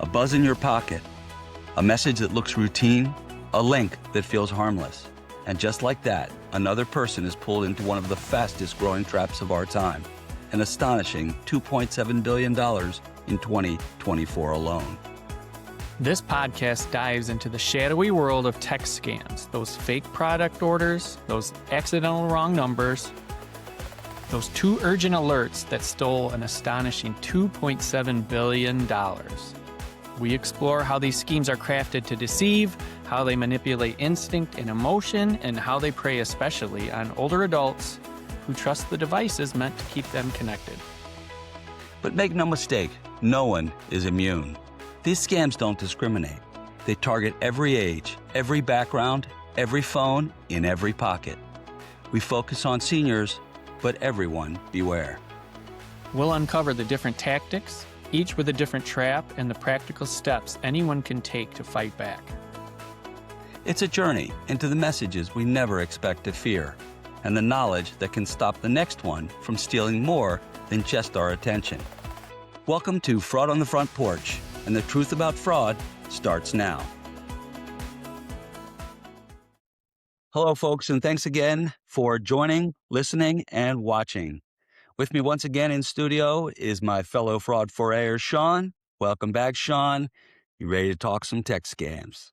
A buzz in your pocket, a message that looks routine, a link that feels harmless. And just like that, another person is pulled into one of the fastest growing traps of our time, an astonishing $2.7 billion in 2024 alone. This podcast dives into the shadowy world of text scams, those fake product orders, those accidental wrong numbers, those 2 urgent alerts that stole an astonishing $2.7 billion. We explore how these schemes are crafted to deceive, how they manipulate instinct and emotion, and how they prey especially on older adults who trust the devices meant to keep them connected. But make no mistake, no one is immune. These scams don't discriminate. They target every age, every background, every phone, in every pocket. We focus on seniors, but everyone beware. We'll uncover the different tactics, each with a different trap, and the practical steps anyone can take to fight back. It's a journey into the messages we never expect to fear, and the knowledge that can stop the next one from stealing more than just our attention. Welcome to Fraud on the Front Porch, and the truth about fraud starts now. Hello, folks, and thanks again for joining, listening, and watching. With me once again in studio is my fellow fraud forayer, Sean. Welcome back, Sean. You ready to talk some tech scams?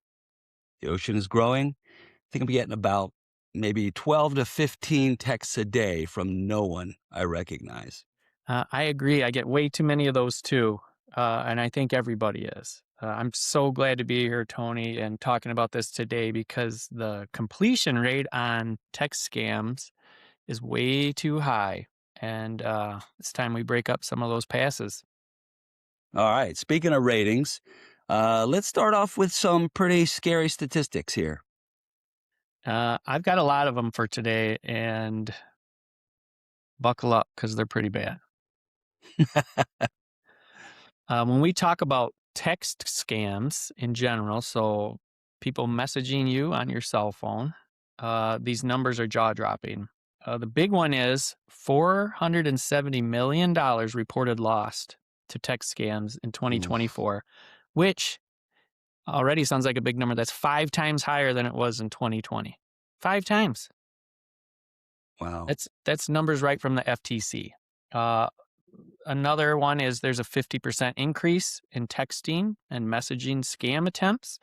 The ocean is growing. I think I'm getting about maybe 12 to 15 texts a day from no one I recognize. I agree. I get way too many of those too, and I think everybody is. I'm so glad to be here, Tony, and talking about this today because the completion rate on text scams is way too high, and it's time we break up some of those passes. All right. Speaking of ratings, let's start off with some pretty scary statistics here. I've got a lot of them for today, and buckle up because they're pretty bad. When we talk about text scams in general, so people messaging you on your cell phone, these numbers are jaw-dropping. The big one is $470 million reported lost to text scams in 2024, which already sounds like a big number. That's 5 times higher than it was in 2020. 5 times. Wow. That's numbers right from the FTC. Another one is there's a 50% increase in texting and messaging scam attempts.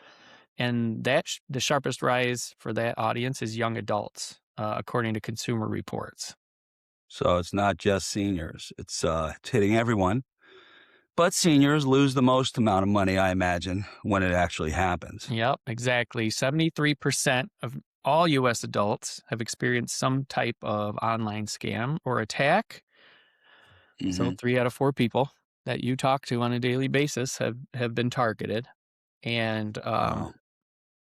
And the sharpest rise for that audience is young adults, according to Consumer Reports. So it's not just seniors. It's hitting everyone. But seniors lose the most amount of money, I imagine, when it actually happens. Yep, exactly. 73% of all U.S. adults have experienced some type of online scam or attack. So 3 out of 4 people that you talk to on a daily basis have been targeted. And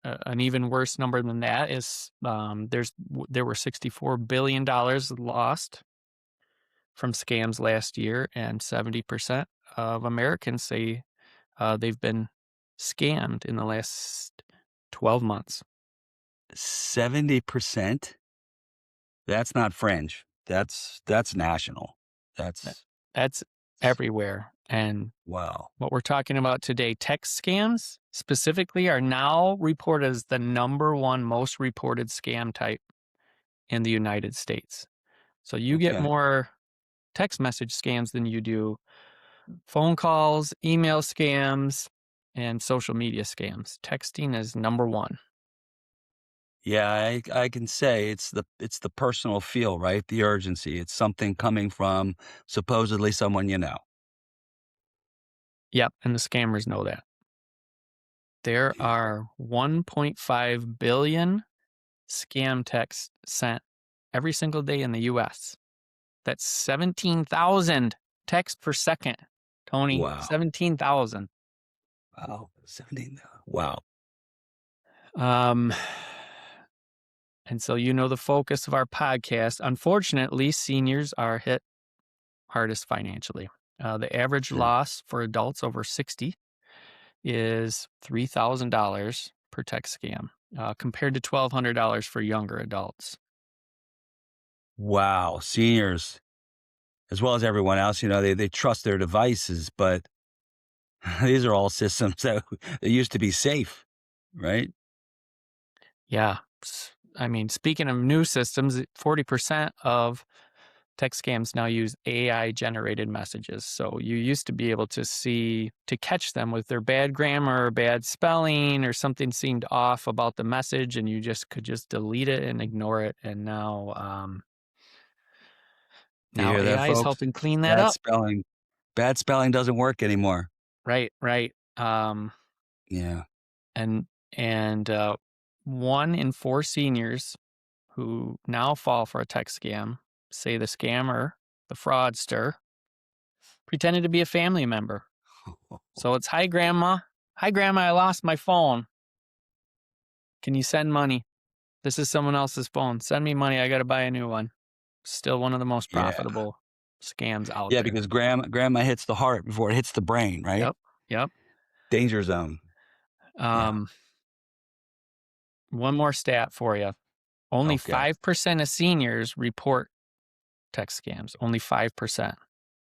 an even worse number than that is there were $64 billion lost from scams last year, and 70% of Americans say they've been scammed in the last 12 months. 70%? That's not fringe. That's national. That's everywhere. And Wow. what we're talking about today, text scams specifically, are now reported as the number 1 most reported scam type in the United States. So you get more text message scams than you do phone calls, email scams, and social media scams. Texting is number 1. Yeah, I can say it's the personal feel, right? The urgency. It's something coming from supposedly someone you know. Yep, and the scammers know that. There are 1.5 billion scam texts sent every single day in the U.S. That's 17,000 texts per second, Tony. Wow. 17,000. Wow. 17,000. Wow. And so the focus of our podcast. Unfortunately, seniors are hit hardest financially. The average loss for adults over 60 is $3,000 per text scam, compared to $1,200 for younger adults. Wow. Seniors, as well as everyone else, they trust their devices, but These are all systems that used to be safe, right? Yeah. I mean, speaking of new systems, 40% of text scams now use AI generated messages. So you used to be able to catch them with their bad grammar or bad spelling or something seemed off about the message, and you could just delete it and ignore it. And You now hear that, AI is folks? helping clean that Bad up. spelling. Bad spelling doesn't work anymore. Right, right. Yeah. And and 1 in 4 seniors who now fall for a text scam say the scammer, the fraudster, pretended to be a family member. So it's, hi, grandma. Hi, grandma. I lost my phone. Can you send money? This is someone else's phone. Send me money. I got to buy a new one. Still one of the most Yeah. profitable scams out Yeah, there. because grandma hits the heart before it hits the brain, right? Yep. Yep. Danger zone. Yeah. Um, one more stat for you. Only Okay. 5% of seniors report text scams. Only 5%.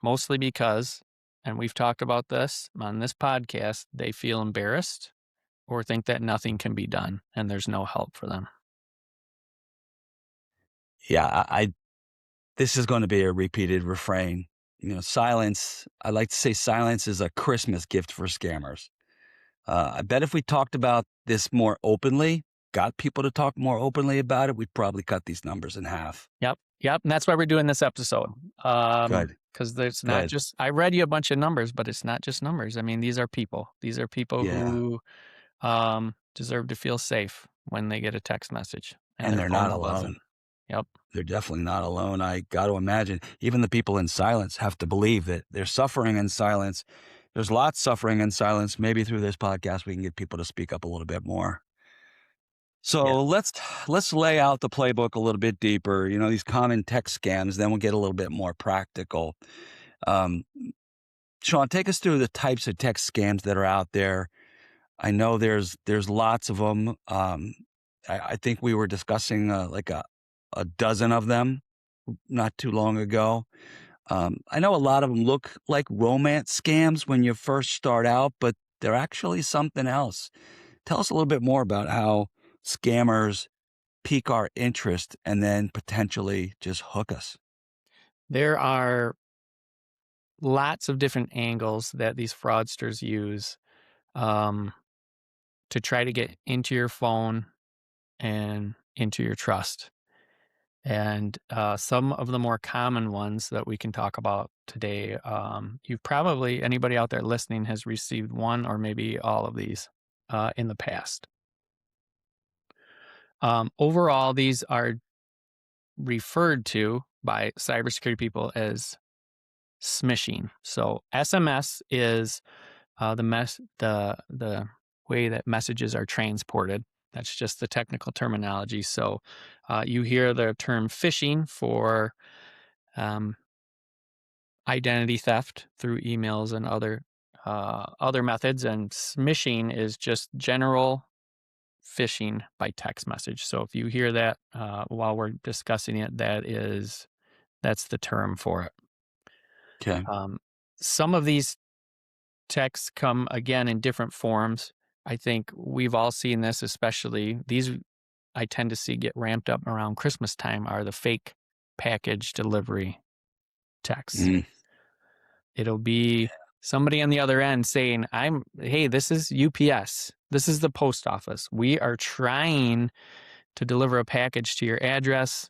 Mostly because, and we've talked about this on this podcast, they feel embarrassed or think that nothing can be done and there's no help for them. Yeah, I this is going to be a repeated refrain. Silence. I like to say silence is a Christmas gift for scammers. I bet if we talked about this more openly, got people to talk more openly about it, we'd probably cut these numbers in half. Yep. Yep. And that's why we're doing this episode. Good. Because there's not Good. just, I read you a bunch of numbers, but it's not just numbers. I mean, these are people. These are people Yeah. who deserve to feel safe when they get a text message and And their they're phone not calls them. alone. Yep. They're definitely not alone. I got to imagine even the people in silence have to believe that they're suffering in silence. There's lots suffering in silence. Maybe through this podcast, we can get people to speak up a little bit more. Yeah. So let's lay out the playbook a little bit deeper. These common text scams. Then we'll get a little bit more practical. Um, Sean, take us through the types of text scams that are out there. I know there's lots of them. I think we were discussing like a dozen of them not too long ago. I know a lot of them look like romance scams when you first start out, but they're actually something else. Tell us a little bit more about how scammers pique our interest and then potentially just hook us. There are lots of different angles that these fraudsters use um, to try to get into your phone and into your trust. And some of the more common ones that we can talk about today, you've probably, anybody out there listening has received one or maybe all of these in the past. Overall, these are referred to by cybersecurity people as smishing. So SMS is the way that messages are transported. That's just the technical terminology. So you hear the term phishing for um, identity theft through emails and other methods, and smishing is just general phishing by text message. So if you hear that while we're discussing it, that's the term for it. Okay. Um, some of these texts come again in different forms. I think we've all seen this, especially these I tend to see get ramped up around Christmas time are the fake package delivery texts. Mm, It'll be somebody on the other end saying, hey, this is UPS. This is the post office. We are trying to deliver a package to your address.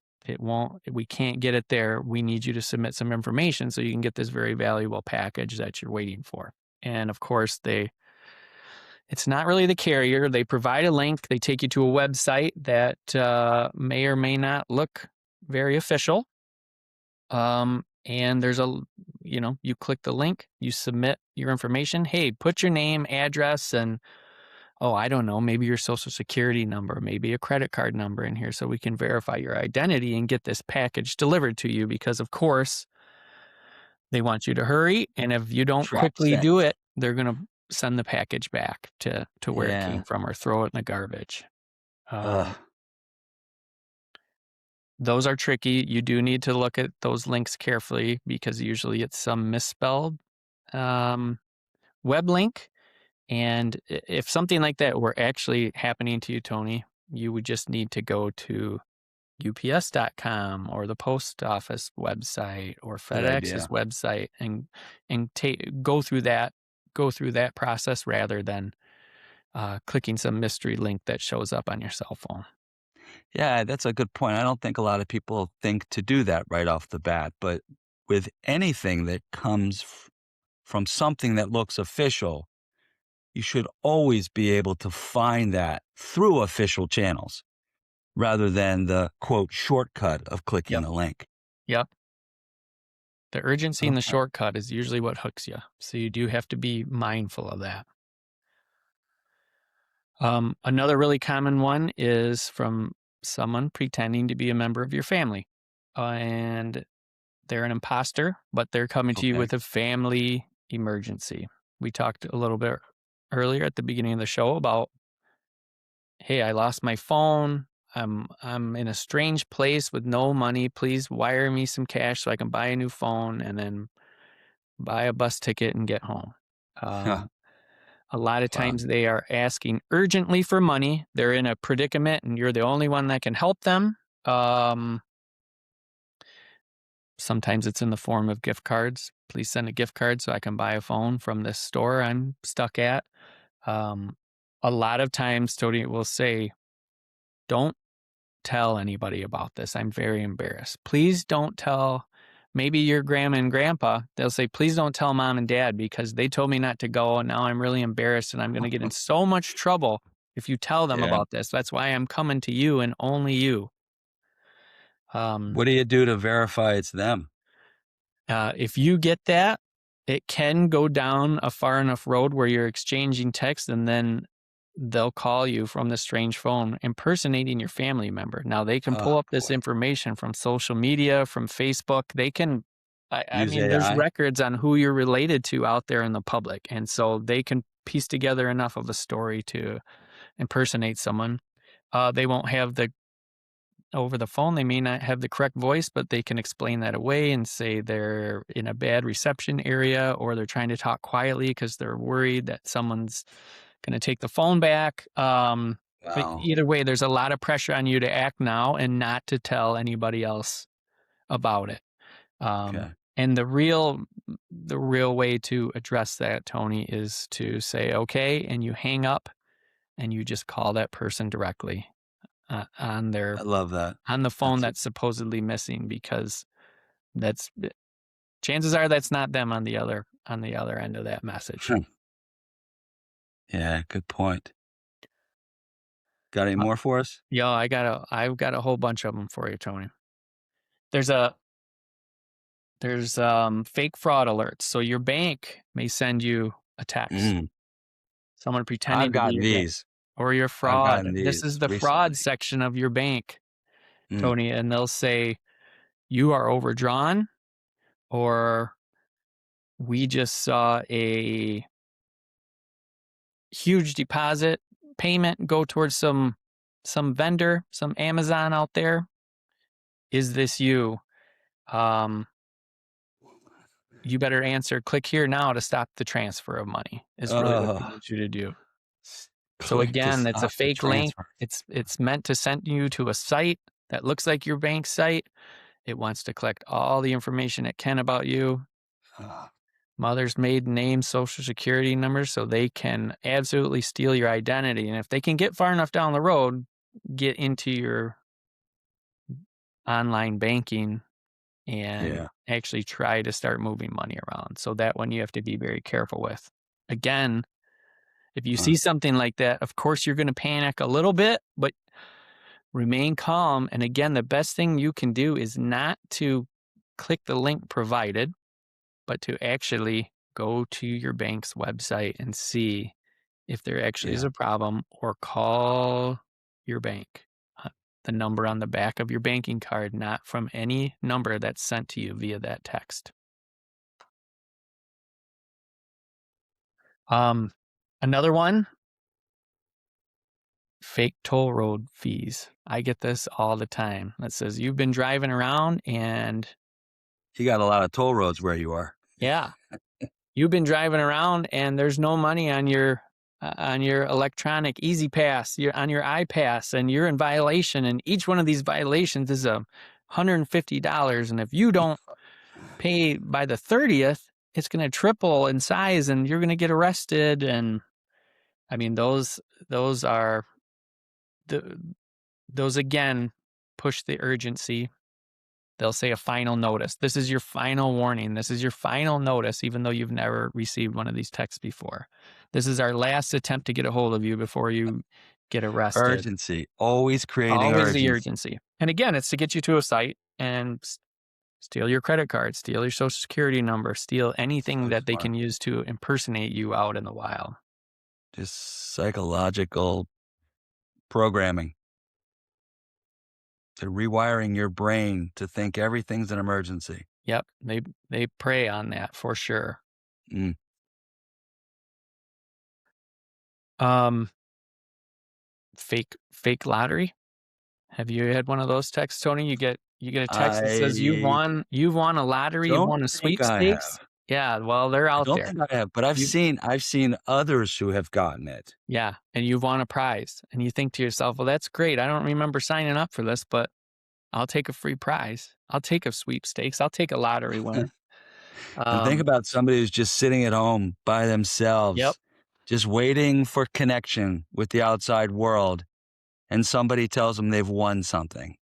We can't get it there. We need you to submit some information so you can get this very valuable package that you're waiting for. And of course, it's not really the carrier. They provide a link. They take you to a website that may or may not look very official. And you click the link, you submit your information. Hey, put your name, address, and I don't know, maybe your social security number, maybe a credit card number in here so we can verify your identity and get this package delivered to you because, of course, they want you to hurry. And if you don't trap quickly set. do it, they're going to send the package back to where it Yeah. came from or throw it in the garbage. Ugh. Those are tricky. You do need to look at those links carefully because usually it's some misspelled web link. And if something like that were actually happening to you, Tony, you would just need to go to ups.com or the post office website or Good FedEx's idea. website and go through that process rather than clicking some mystery link that shows up on your cell phone. Yeah, that's a good point. I don't think a lot of people think to do that right off the bat, but with anything that comes from something that looks official, you should always be able to find that through official channels rather than the quote shortcut of clicking Yep. the link. Yep. The urgency and the Okay. shortcut is usually what hooks you. So you do have to be mindful of that. Another really common one is from someone pretending to be a member of your family. And they're an imposter, but they're coming to you Okay. with a family emergency. We talked a little bit earlier at the beginning of the show about, hey, I lost my phone. I'm in a strange place with no money. Please wire me some cash so I can buy a new phone and then buy a bus ticket and get home. Huh. A lot of Wow. times they are asking urgently for money. They're in a predicament and you're the only one that can help them. Sometimes it's in the form of gift cards. Please send a gift card so I can buy a phone from this store I'm stuck at. Um, a lot of times, Tony will say, don't tell anybody about this. I'm very embarrassed. Please don't tell maybe your grandma and grandpa. They'll say, please don't tell mom and dad because they told me not to go. And now I'm really embarrassed and I'm going to get in so much trouble if you tell them Yeah. about this. That's why I'm coming to you and only you. What do you do to verify it's them? If you get that, it can go down a far enough road where you're exchanging text and then they'll call you from the strange phone impersonating your family member. Now they can Oh pull up this boy. information from social media, from Facebook. They can, I Use mean, there's AI? records on who you're related to out there in the public. And so they can piece together enough of a story to impersonate someone. They won't have the over the phone, they may not have the correct voice, but they can explain that away and say they're in a bad reception area or they're trying to talk quietly because they're worried that someone's going to take the phone back. But Wow. either way, there's a lot of pressure on you to act now and not to tell anybody else about it. Okay. And the real way to address that, Tony, is to say okay, and you hang up and you just call that person directly on their I love that. on the phone That's that's supposedly missing because that's chances are that's not them on the other end of that message. yeah, good point. Got any Uh, more for us? I've got a whole bunch of them for you, Tony. There's a there's fake fraud alerts. So your bank may send you a text, Mm, someone I've pretending to be gotten your bank these. or your I've fraud. gotten This these is the fraud recently. section of your bank, Mm. Tony, and they'll say you are overdrawn or we just saw a huge deposit payment go towards some vendor, some Amazon out there. Is this you? Um, you better answer. Click here now to stop the transfer of money. Is really what they Ugh, want you to do. So click to again, that's a stop the fake link. transfer. It's meant to send you to a site that looks like your bank site. It wants to collect all the information it can about you. Ugh, Mother's maiden name, social security number, so they can absolutely steal your identity. And if they can get far enough down the road, get into your online banking and yeah. actually try to start moving money around. So that one you have to be very careful with. Again, if you Huh. see something like that, of course you're going to panic a little bit, but remain calm. And again, the best thing you can do is not to click the link provided, but to actually go to your bank's website and see if there actually is Yeah. a problem or call your bank. The number on the back of your banking card, not from any number that's sent to you via that text. Another one, fake toll road fees. I get this all the time. That says you've been driving around and You got a lot of toll roads where you are. yeah, you've been driving around and there's no money on your electronic Easy Pass, on your iPass, and you're in violation. And each one of these violations is $150. And if you don't pay by the 30th, it's going to triple in size, and you're going to get arrested. And I mean, those are those again push the urgency. They'll say a final notice. This is your final warning. This is your final notice, even though you've never received one of these texts before. This is our last attempt to get a hold of you before you get arrested. Urgency, always creating Always urgency. the urgency. And again, it's to get you to a site and steal your credit card, steal your social security number, steal anything So that they smart. can use to impersonate you out in the wild. Just psychological programming. They're rewiring your brain to think everything's an emergency. Yep, they prey on that for sure. Mm. Fake lottery. Have you had one of those texts, Tony? You get a text that says you've I won a lottery, you've don't won a think I have. sweepstakes. Yeah, well, they're I out don't there. think I have, but I've You- seen others who have gotten it. Yeah, and you've won a prize, and you think to yourself, well, that's great. I don't remember signing up for this, but I'll take a free prize. I'll take a sweepstakes. I'll take a lottery winner. And think about somebody who's just sitting at home by Yep, themselves, just waiting for connection with the outside world, and somebody tells them they've won something.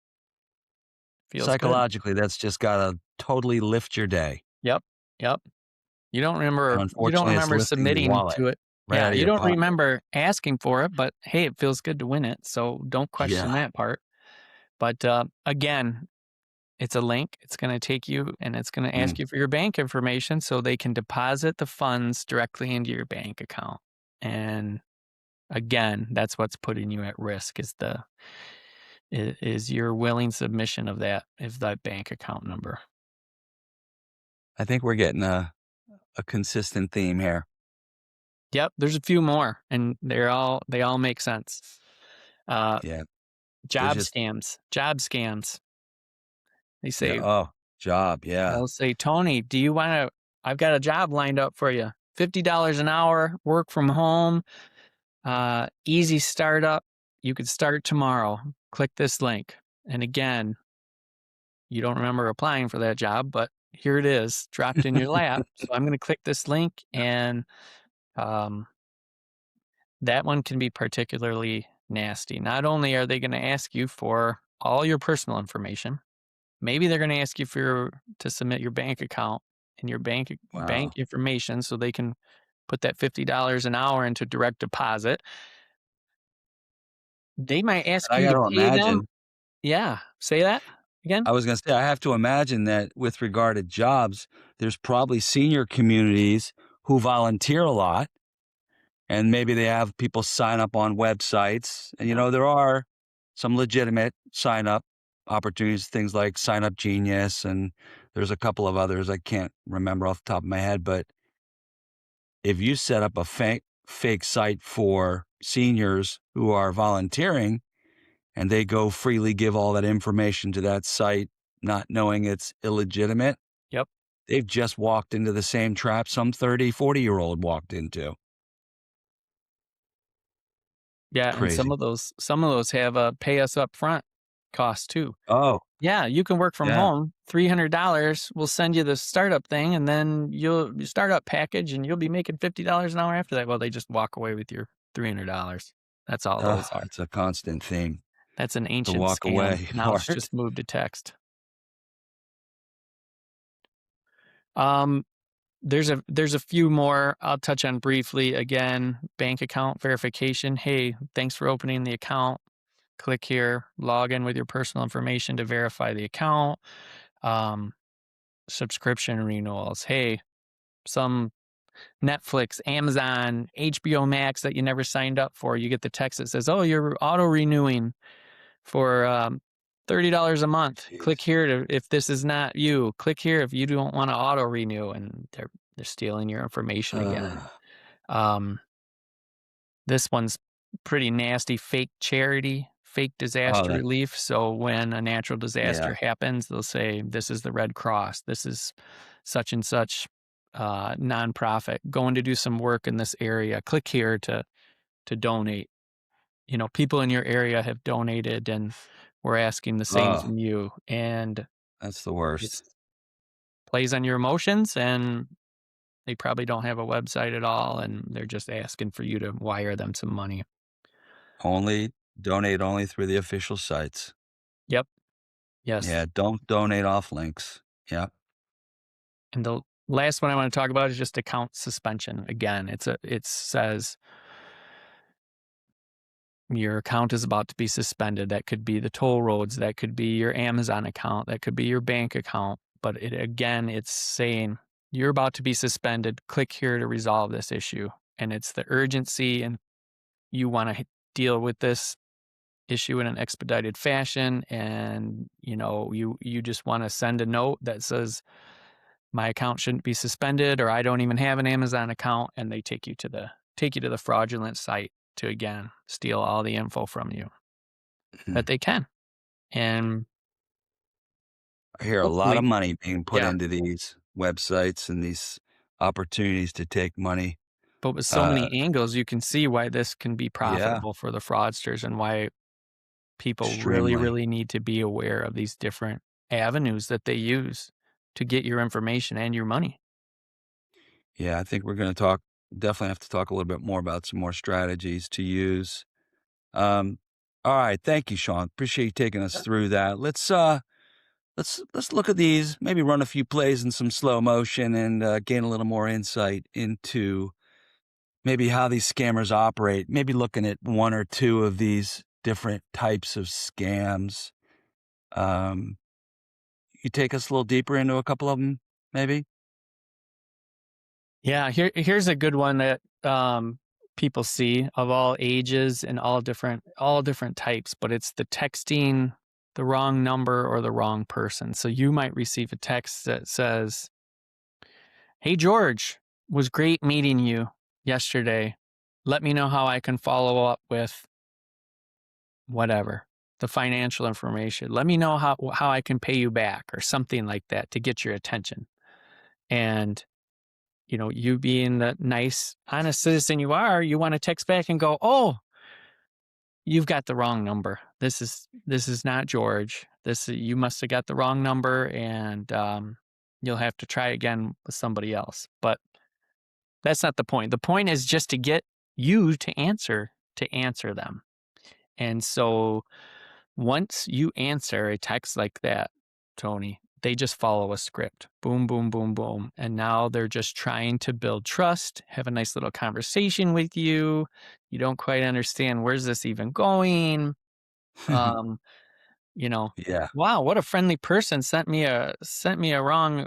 feels good. Psychologically, that's just gotta totally lift your day. Yep. You don't And remember unfortunately, it's lifting the submitting wallet to it. right Yeah, out of you your don't pocket. remember asking for it, but hey, it feels good to win it, so don't question Yeah. that part. But again, it's a link. It's going to take you and it's going to ask Mm. you for your bank information so they can deposit the funds directly into your bank account. And again, that's what's putting you at risk is your willing submission of that bank account number. I think we're getting a consistent theme here. Yep, there's a few more, and they all make sense. Yeah. Job just scams. They Yeah. say, Oh, job. Yeah. they'll say, Tony, do you want to? I've got a job lined up for you. $50 an hour, work from home, easy startup. You could start tomorrow. Click this link. And again, you don't remember applying for that job, but here it is, dropped in your lap. So I'm going to click this link, and that one can be particularly nasty. Not only are they going to ask you for all your personal information, maybe they're going to ask you to submit your bank account and your bank Wow. information so they can put that $50 an hour into direct deposit. They might ask And I you got to to pay them. imagine, Yeah, say that again. I was going to say, I have to imagine that with regard to jobs, there's probably senior communities who volunteer a lot, and maybe they have people sign up on websites. And, Yeah. there are some legitimate sign up opportunities, things like Sign Up Genius, and there's a couple of others I can't remember off the top of my head. But if you set up a fake site for seniors who are volunteering, and they go freely give all that information to that site, not knowing it's illegitimate, Yep. they've just walked into the same trap some 30, 40-year-old walked into. Yeah, and Crazy. some of those have a pay us up front cost too. Oh, Yeah, you can work from yeah. home. $300. We'll send you the startup thing, and then you startup package, and you'll be making $50 an hour after that. Well, they just walk away with your $300. That's all those are. It's a constant theme, That's an the ancient walk scam. away Now it's part. just moved to text. There's a few more I'll touch on briefly. Again, bank account verification. Hey, thanks for opening the account. Click here, log in with your personal information to verify the account. Subscription renewals. Hey, some Netflix, Amazon, HBO Max that you never signed up for. You get the text that says, oh, you're auto renewing for $30 a month. Click Jeez. here if this is not you. Click here if you don't want to auto renew, and they're stealing your information again. This one's pretty nasty. Fake charity, fake disaster that, relief. So when a natural disaster yeah. happens, they'll say, this is the Red Cross. This is such and such nonprofit, going to do some work in this area. Click here to donate. People in your area have donated, and we're asking the same Oh, from you. And that's the it worst. plays on your emotions, and they probably don't have a website at all, and they're just asking for you to wire them some money. Donate only through the official sites. Yep. Yes. Yeah, don't donate off links. Yeah. And the last one I want to talk about is just account suspension. Again, it says your account is about to be suspended. That could be the toll roads, that could be your Amazon account, that could be your bank account. But it's saying you're about to be suspended. Click here to resolve this issue. And it's the urgency, and you want to deal with this issue in an expedited fashion. And you just want to send a note that says my account shouldn't be suspended, or I don't even have an Amazon account, and they take you to the fraudulent site to again steal all the info from you that Mhm. they can. And I hear a lot of hopefully, money being put yeah. into these websites and these opportunities to take money. But with so Uh, many angles, you can see why this can be yeah, profitable for the fraudsters, and why people really, extremely. really need to be aware of these different avenues that they use to get your information and your money. Yeah, I think we're going to definitely have to talk a little bit more about some more strategies to use. Um, all right. Thank you, Sean. Appreciate you taking us through that. Let's look at these, maybe run a few plays in some slow motion and gain a little more insight into maybe how these scammers operate, maybe looking at one or two of these different types of scams. Um, you take us a little deeper into a couple of them, maybe? Yeah, here's a good one that people see of all ages and all different types, but it's the texting the wrong number or the wrong person. So you might receive a text that says, "Hey George, was great meeting you yesterday. Let me know how I can follow up with whatever, the financial information. Let me know how I can pay you back," or something like that to get your attention. And you being the nice, honest citizen you are, you want to text back and go, "Oh, you've got the wrong number. This is not George. You must have got the wrong number, and you'll have to try again with somebody else." But that's not the point. The point is just to get you to answer them. And so once you answer a text like that, Tony, they just follow a script. Boom, boom, boom, boom. And now they're just trying to build trust, have a nice little conversation with you. You don't quite understand, where's this even going? Um, you know, Yeah. wow, what a friendly person sent me a wrong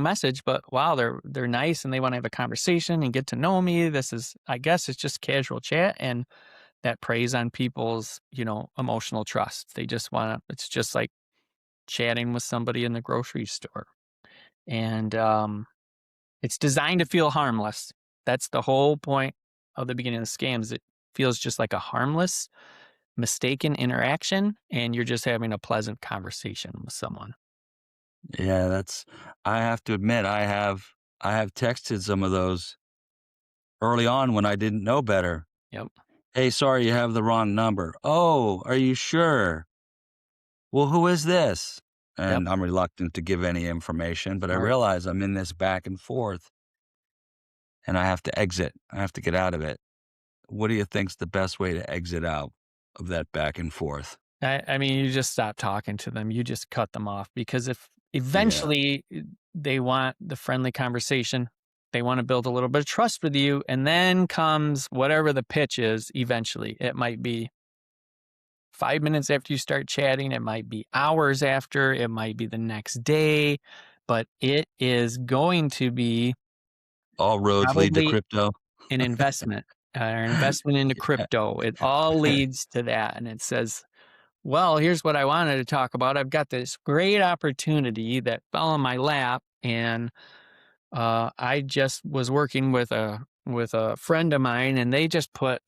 message, but wow, they're nice and they want to have a conversation and get to know me. This is, I guess it's just casual chat, and that preys on people's, emotional trust. They just want to, it's just like chatting with somebody in the grocery store. And it's designed to feel harmless. That's the whole point of the beginning of the scams. It feels just like a harmless, mistaken interaction, and you're just having a pleasant conversation with someone. Yeah, I have to admit, I have texted some of those early on when I didn't know better. Yep. "Hey, sorry, you have the wrong number." "Oh, are you sure?" "Well, who is this?" Yep. And I'm reluctant to give any information, but I Smart. realize I'm in this back and forth, and I have to exit. I have to get out of it. What do you think's the best way to exit out of that back and forth? I mean, you just stop talking to them. You just cut them off, because if Yeah. eventually they want the friendly conversation, they want to build a little bit of trust with you, and then comes whatever the pitch is. Eventually, it might be 5 minutes after you start chatting, it might be hours after, it might be the next day, but it is going to be All roads lead to probably crypto. an investment, or an investment into Yeah. crypto. It all leads to that, and it says, "Well, here's what I wanted to talk about. I've got this great opportunity that fell in my lap, and I just was working with a friend of mine, and they just put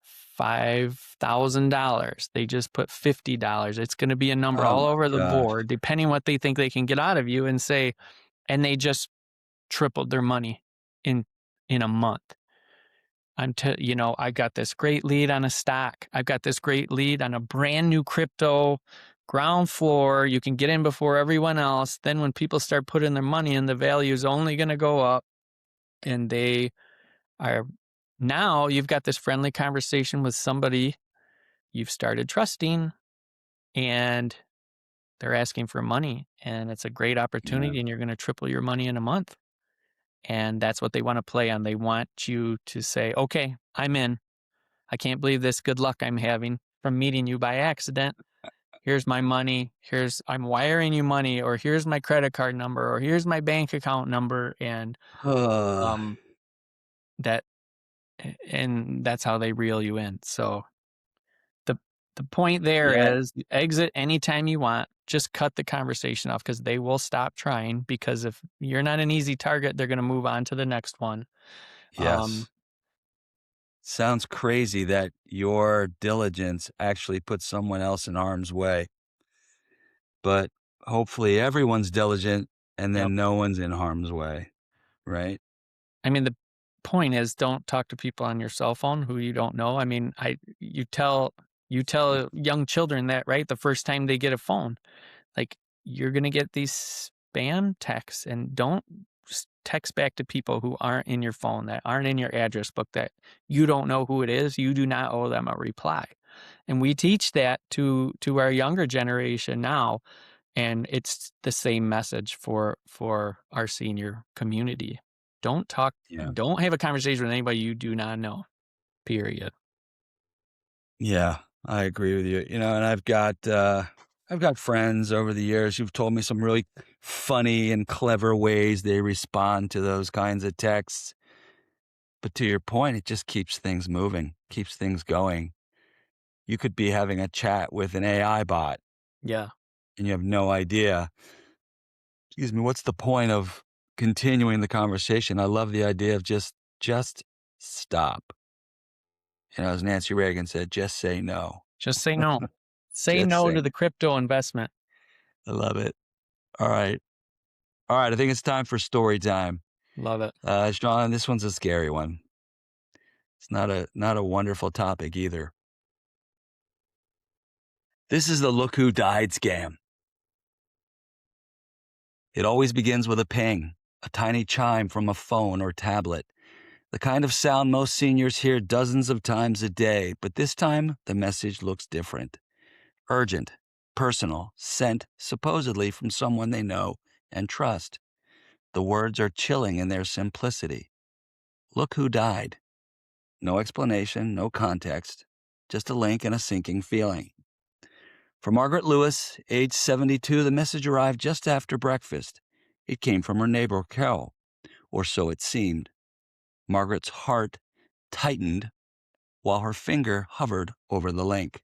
$5,000. They just put $50. It's going to be a number Oh all my over the gosh. board, depending what they think they can get out of you." And say, and they just tripled their money in a month. I got this great lead on a stock. I've got this great lead on a brand new crypto ground floor. You can get in before everyone else. Then when people start putting their money in, the value is only going to go up. And they are now you've got this friendly conversation with somebody you've started trusting, and they're asking for money, and it's a great Yeah. opportunity, and you're going to triple your money in a month. And that's what they want to play on. They want you to say, okay, I'm in. I can't believe this good luck I'm having from meeting you by accident. Here's my money. I'm wiring you money, or here's my credit card number, or here's my bank account number. And Uh, um, that, and that's how they reel you in. So the, the point there yeah. is exit anytime you want. Just cut the conversation off, because they will stop trying, because if you're not an easy target, they're going to move on to the next one. Yes. Sounds crazy that your diligence actually puts someone else in harm's way, but hopefully everyone's diligent and Yep. then no one's in harm's way, right? I mean, the point is, don't talk to people on your cell phone who you don't know. I mean, you tell young children that, right? The first time they get a phone, like, you're going to get these spam texts, and don't text back to people who aren't in your phone, that aren't in your address book, that you don't know who it is. You do not owe them a reply. And we teach that to our younger generation now, and it's the same message for our senior community. Don't talk, Yeah. don't have a conversation with anybody you do not know. Period. Yeah, I agree with you. And I've got friends over the years who've told me some really funny and clever ways they respond to those kinds of texts. But to your point, it just keeps things moving, keeps things going. You could be having a chat with an AI bot Yeah. and you have no idea. Excuse me, what's the point of continuing the conversation? I love the idea of just stop. As Nancy Reagan said, just say no. Just say no. Say Just no say to the crypto investment. I love it. All right. All right, I think it's time for story time. Love it. Sean, this one's a scary one. It's not a wonderful topic either. This is the look who died scam. It always begins with a ping, a tiny chime from a phone or tablet. The kind of sound most seniors hear dozens of times a day, but this time the message looks different. Urgent, personal, sent supposedly from someone they know and trust. The words are chilling in their simplicity. Look who died. No explanation, no context, just a link and a sinking feeling. For Margaret Lewis, age 72, the message arrived just after breakfast. It came from her neighbor, Carol, or so it seemed. Margaret's heart tightened while her finger hovered over the link.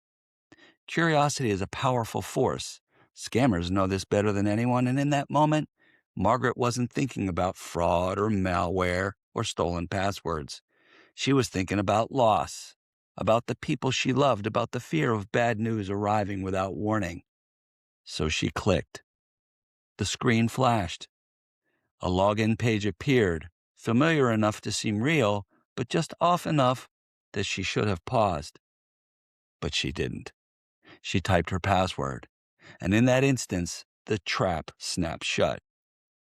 Curiosity is a powerful force. Scammers know this better than anyone, and in that moment, Margaret wasn't thinking about fraud or malware or stolen passwords. She was thinking about loss, about the people she loved, about the fear of bad news arriving without warning. So she clicked. The screen flashed. A login page appeared, familiar enough to seem real, but just off enough that she should have paused. But she didn't. She typed her password, and in that instance, the trap snapped shut.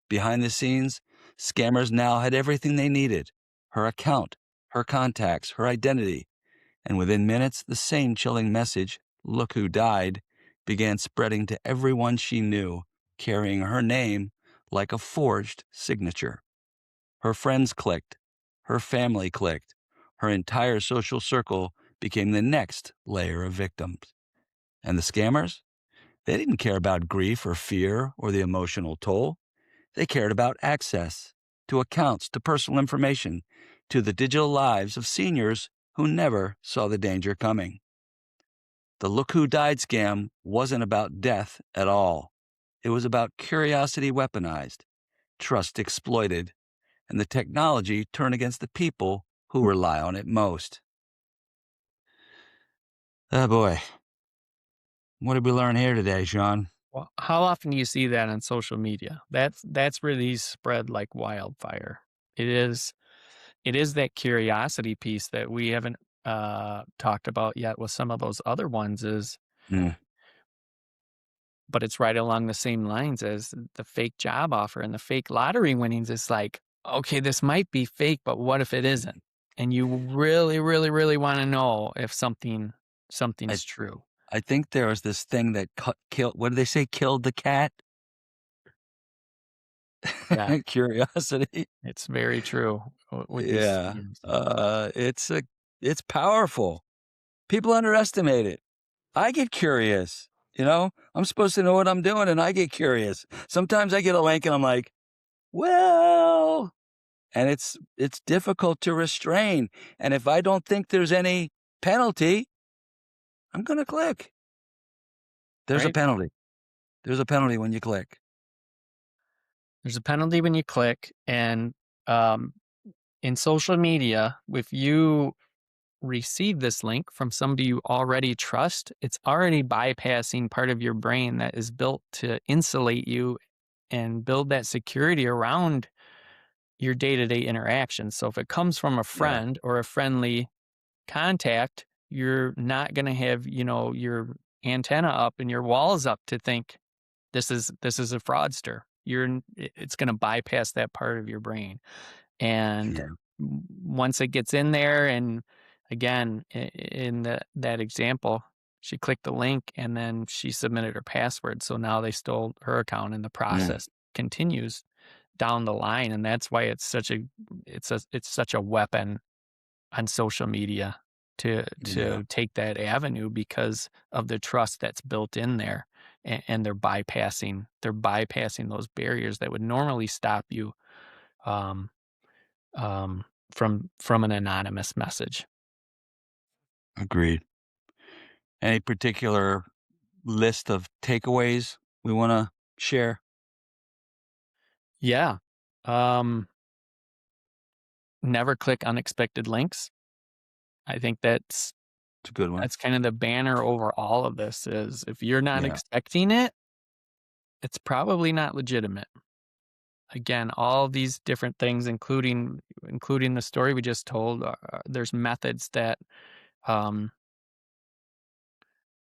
Behind the scenes, scammers now had everything they needed: her account, her contacts, her identity. And within minutes, the same chilling message, "Look who died," began spreading to everyone she knew, carrying her name like a forged signature. Her friends clicked. Her family clicked. Her entire social circle became the next layer of victims. And the scammers? They didn't care about grief or fear or the emotional toll. They cared about access to accounts, to personal information, to the digital lives of seniors who never saw the danger coming. The Look Who Died scam wasn't about death at all. It was about curiosity weaponized, trust exploited, and the technology turned against the people who rely on it most. Oh boy. What did we learn here today, Sean? Well, how often do you see that on social media? That's where these spread like wildfire. It is it is that curiosity piece that we haven't talked about yet with some of those other ones is Mm, but it's right along the same lines as the fake job offer and the fake lottery winnings. It's like, okay, this might be fake, but what if it isn't? And you really, really, really want to know if I something's true. I think there was this thing that killed. What did they say? Killed the cat. Yeah, Curiosity. it's very true with these Yeah. scams. It's powerful. People underestimate it. I get curious. I'm supposed to know what I'm doing, and I get curious. Sometimes I get a link, and I'm like, well, and it's difficult to restrain. And if I don't think there's any penalty, I'm going to click. There's a Right? penalty. There's a penalty when you click. There's a penalty when you click, and um, in social media, if you receive this link from somebody you already trust, it's already bypassing part of your brain that is built to insulate you and build that security around your day-to-day interactions. So if it comes from a Yeah. friend or a friendly contact, you're not going to have, your antenna up and your walls up to think this is a fraudster. It's going to bypass that part of your brain. And Yeah. once it gets in there, and again, in that example, she clicked the link and then she submitted her password. So now they stole her account, and the Mm, process continues down the line. And that's why it's such a weapon on social media yeah. to take that avenue because of the trust that's built in there, and they're bypassing those barriers that would normally stop you um, from an anonymous message. Agreed. Any particular list of takeaways we want to share? Yeah. Um, Never click unexpected links. I think It's a good one. that's kind of the banner over all of this is if you're not Yeah. expecting it, it's probably not legitimate. Again, all these different things, including the story we just told, there's methods that um,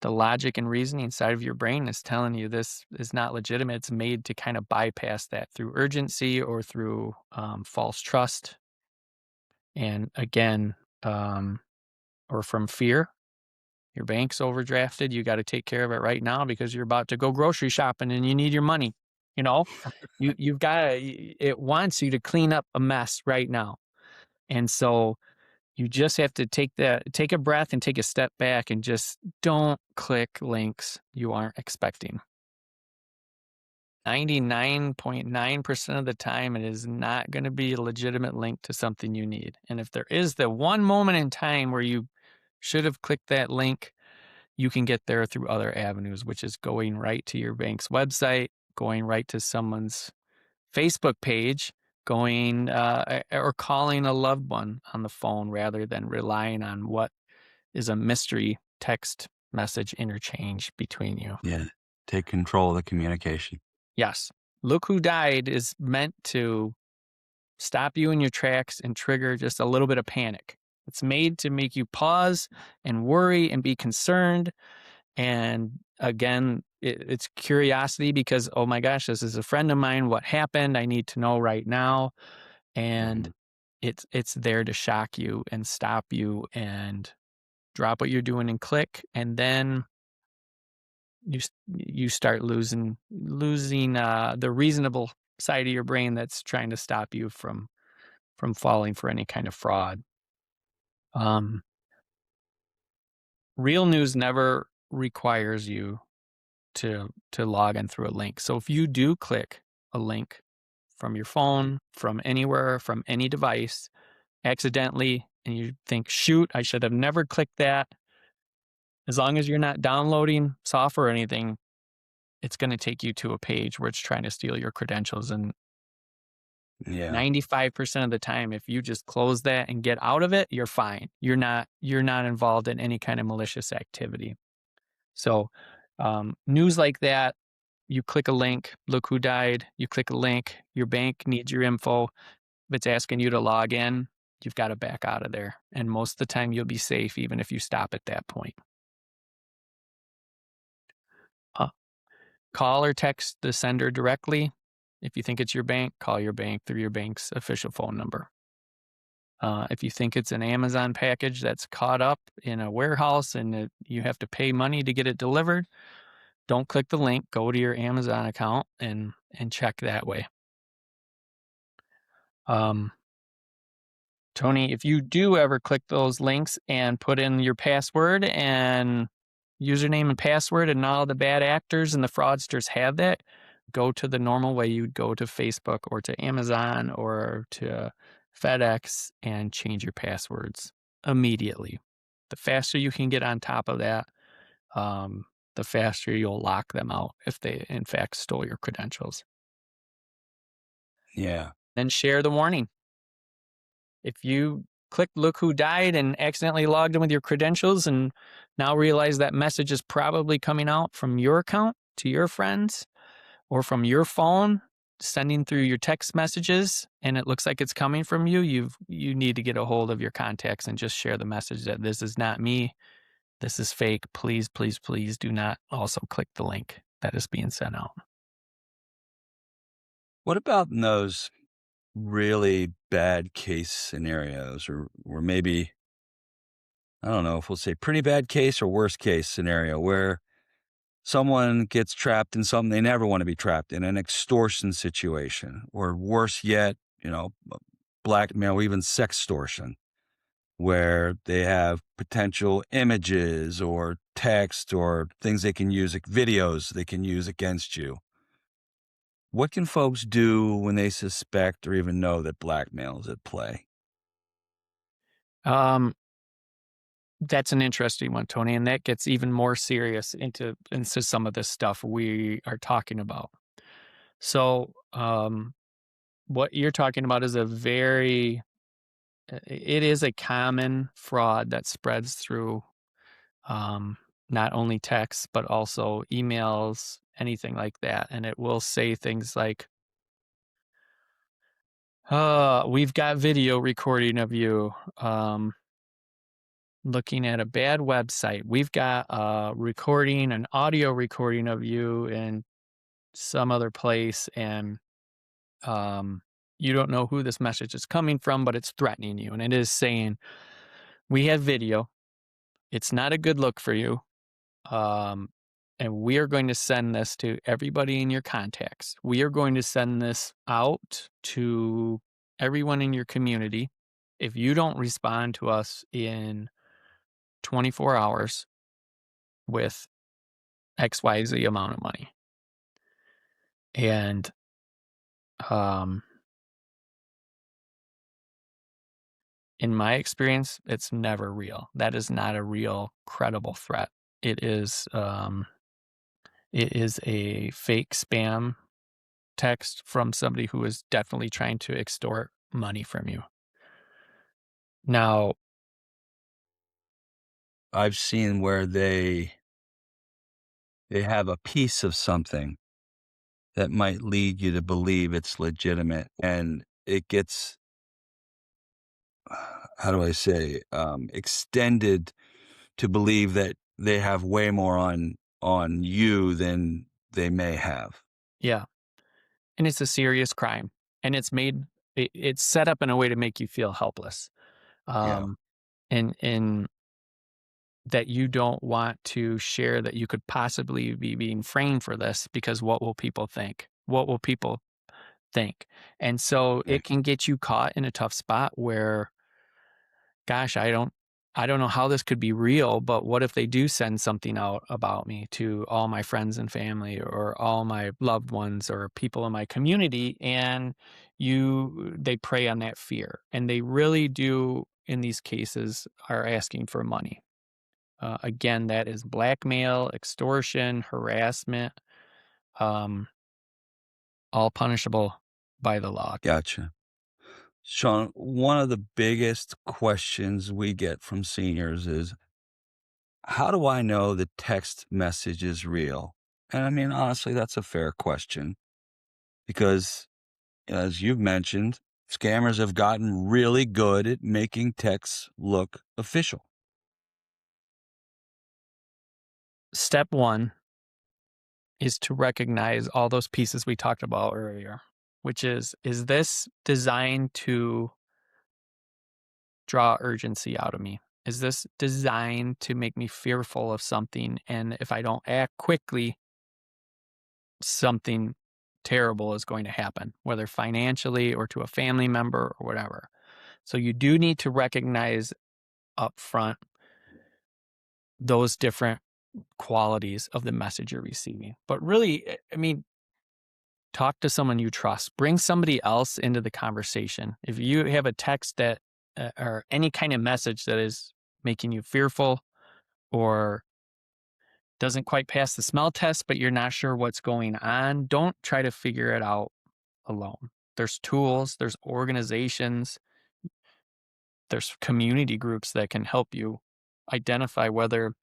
the logic and reasoning side of your brain is telling you this is not legitimate. It's made to kind of bypass that through urgency or through false trust, and again, um, or from fear. Your bank's overdrafted. You got to take care of it right now because you're about to go grocery shopping and you need your money. You know, you've got to. It wants you to clean up a mess right now, and so you just have to take a breath and take a step back and just don't click links you aren't expecting. 99.9% of the time, it is not going to be a legitimate link to something you need. And if there is the one moment in time where you should have clicked that link, you can get there through other avenues, which is going right to your bank's website, going right to someone's Facebook page, going or calling a loved one on the phone rather than relying on what is a mystery text message interchange between you. Yeah. Take control of the communication. Yes. Look Who Died is meant to stop you in your tracks and trigger just a little bit of panic. It's made to make you pause and worry and be concerned. And again, it's curiosity because, oh my gosh, this is a friend of mine. What happened? I need to know right now. And Mhm. it's there to shock you and stop you and drop what you're doing and click. And then you start losing the reasonable side of your brain that's trying to stop you from falling for any kind of fraud. Um, Real news never requires you to log in through a link. So if you do click a link from your phone, from anywhere, from any device, accidentally, and you think, shoot, I should have never clicked that. As long as you're not downloading software or anything, it's going to take you to a page where it's trying to steal your credentials. And Yeah. 95% of the time, if you just close that and get out of it, you're fine. You're not involved in any kind of malicious activity. So news like that, you click a link, look who died, you click a link, your bank needs your info. If it's asking you to log in, you've got to back out of there. And most of the time you'll be safe even if you stop at that point. Uh, Call or text the sender directly. If you think it's your bank, call your bank through your bank's official phone number. If you think it's an Amazon package that's caught up in a warehouse and you have to pay money to get it delivered, don't click the link. Go to your Amazon account and check that way. Um, Tony, if you do ever click those links and put in your password and username and password, and all the bad actors and the fraudsters have that, go to the normal way you'd go to Facebook or to Amazon or to FedEx and change your passwords immediately. The faster you can get on top of that, the faster you'll lock them out if they, in fact, stole your credentials. Yeah. Then share the warning. If you clicked look who died and accidentally logged in with your credentials and now realize that message is probably coming out from your account to your friends or from your phone sending through your text messages and it looks like it's coming from you, you need to get a hold of your contacts and just share the message that this is not me. This is fake. Please, please, please do not also click the link that is being sent out. What about in those really bad case scenarios or maybe, I don't know if we'll say pretty bad case or worst case scenario where someone gets trapped in something they never want to be trapped in, an extortion situation, or worse yet, blackmail, even sextortion, where they have potential images or text or things they can use, like videos they can use against you. What can folks do when they suspect or even know that blackmail is at play? Um, that's an interesting one, Tony, and that gets even more serious into some of this stuff we are talking about. So, what you're talking about is it is a common fraud that spreads through not only text but also emails, anything like that, and it will say things like, we've got video recording of you looking at a bad website. We've got an audio recording of you in some other place, and you don't know who this message is coming from, but it's threatening you. And it is saying, we have video. It's not a good look for you. Um, and we are going to send this to everybody in your contacts. We are going to send this out to everyone in your community. If you don't respond to us in 24 hours with XYZ amount of money. And um, in my experience, it's never real. That is not a real credible threat. It is a fake spam text from somebody who is definitely trying to extort money from you. Now, I've seen where they have a piece of something that might lead you to believe it's legitimate, and it gets, how do I say, extended to believe that they have way more on you than they may have. yeah, and it's a serious crime, and it's set up in a way to make you feel helpless, Yeah. um, and that you don't want to share that you could possibly be being framed for this because what will people think? What will people think? And so Right. it can get you caught in a tough spot where, gosh, I don't know how this could be real, but what if they do send something out about me to all my friends and family or all my loved ones or people in my community, and they prey on that fear. And they really do in these cases are asking for money. Again, that is blackmail, extortion, harassment, um, all punishable by the law. Gotcha. Sean, one of the biggest questions we get from seniors is, how do I know the text message is real? And I mean, honestly, that's a fair question because, as you've mentioned, scammers have gotten really good at making texts look official. Step one is to recognize all those pieces we talked about earlier, which is this designed to draw urgency out of me? Is this designed to make me fearful of something? And if I don't act quickly, something terrible is going to happen, whether financially or to a family member or whatever. So you do need to recognize up front those different qualities of the message you're receiving. But really, I mean, talk to someone you trust. Bring somebody else into the conversation. If you have a text that or any kind of message that is making you fearful or doesn't quite pass the smell test, but you're not sure what's going on, don't try to figure it out alone. There's tools, there's organizations, there's community groups that can help you identify whether